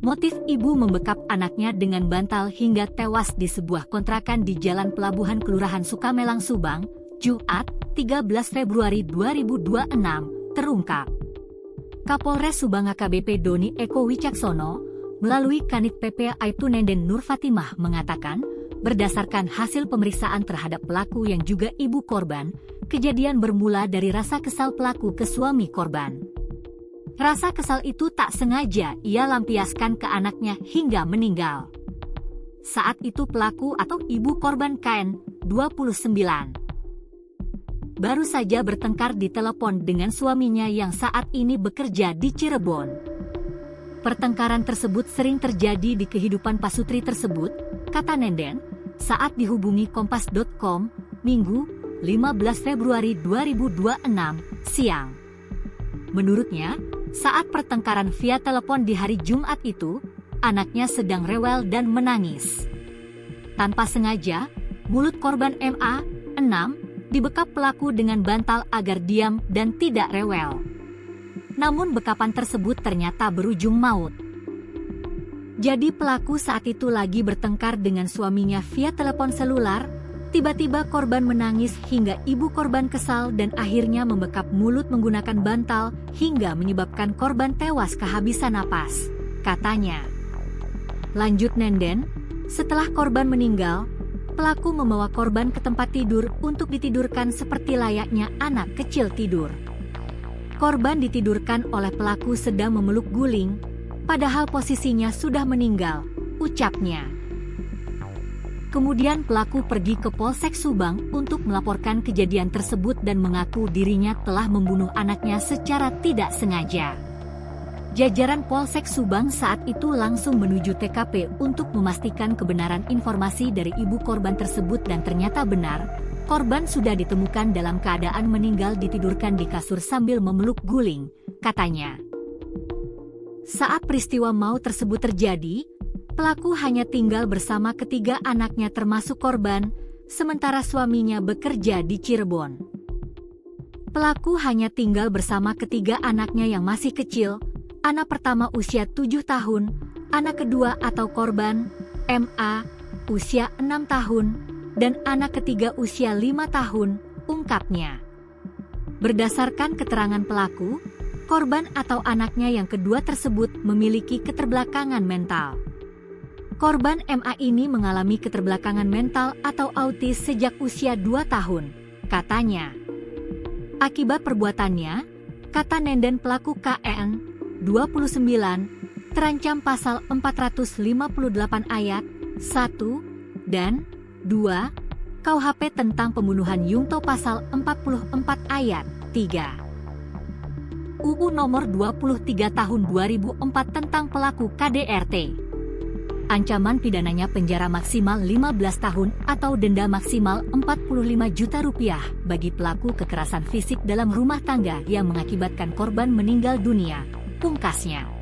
Motif ibu membekap anaknya dengan bantal hingga tewas di sebuah kontrakan di Jalan Pelabuhan Kelurahan Sukamelang, Subang, Jumat, 13 Februari 2026, terungkap. Kapolres Subang AKBP Doni Eko Wicaksono, melalui Kanit PP Aibtu Nenden Nur Fatimah mengatakan, berdasarkan hasil pemeriksaan terhadap pelaku yang juga ibu korban, kejadian bermula dari rasa kesal pelaku ke suami korban. Rasa kesal itu tak sengaja ia lampiaskan ke anaknya hingga meninggal. Saat itu pelaku atau ibu korban KN, 29, baru saja bertengkar di telepon dengan suaminya yang saat ini bekerja di Cirebon. Pertengkaran tersebut sering terjadi di kehidupan pasutri tersebut, kata Nenden, saat dihubungi Kompas.com, Minggu, 15 Februari 2026, siang. Menurutnya, saat pertengkaran via telepon di hari Jumat itu, anaknya sedang rewel dan menangis. Tanpa sengaja, mulut korban MA, 6, dibekap pelaku dengan bantal agar diam dan tidak rewel. Namun bekapan tersebut ternyata berujung maut. Jadi pelaku saat itu lagi bertengkar dengan suaminya via telepon selular, tiba-tiba korban menangis hingga ibu korban kesal dan akhirnya membekap mulut menggunakan bantal hingga menyebabkan korban tewas kehabisan napas, katanya. Lanjut Nenden, setelah korban meninggal, pelaku membawa korban ke tempat tidur untuk ditidurkan seperti layaknya anak kecil tidur. Korban ditidurkan oleh pelaku sedang memeluk guling, padahal posisinya sudah meninggal, ucapnya. Kemudian pelaku pergi ke Polsek Subang untuk melaporkan kejadian tersebut dan mengaku dirinya telah membunuh anaknya secara tidak sengaja. Jajaran Polsek Subang saat itu langsung menuju TKP untuk memastikan kebenaran informasi dari ibu korban tersebut dan ternyata benar, korban sudah ditemukan dalam keadaan meninggal ditidurkan di kasur sambil memeluk guling, katanya. Saat peristiwa maut tersebut terjadi, pelaku hanya tinggal bersama ketiga anaknya termasuk korban, sementara suaminya bekerja di Cirebon. Pelaku hanya tinggal bersama ketiga anaknya yang masih kecil, anak pertama usia 7 tahun, anak kedua atau korban, MA, usia 6 tahun, dan anak ketiga usia 5 tahun, ungkapnya. Berdasarkan keterangan pelaku, korban atau anaknya yang kedua tersebut memiliki keterbelakangan mental. Korban MA ini mengalami keterbelakangan mental atau autis sejak usia 2 tahun, katanya. Akibat perbuatannya, kata Nenden pelaku KN, 29, terancam pasal 458 ayat 1 dan 2 KUHP tentang pembunuhan Yungto pasal 44 ayat 3. UU nomor 23 tahun 2004 tentang pelaku KDRT. Ancaman pidananya penjara maksimal 15 tahun atau denda maksimal 45 juta rupiah bagi pelaku kekerasan fisik dalam rumah tangga yang mengakibatkan korban meninggal dunia, pungkasnya.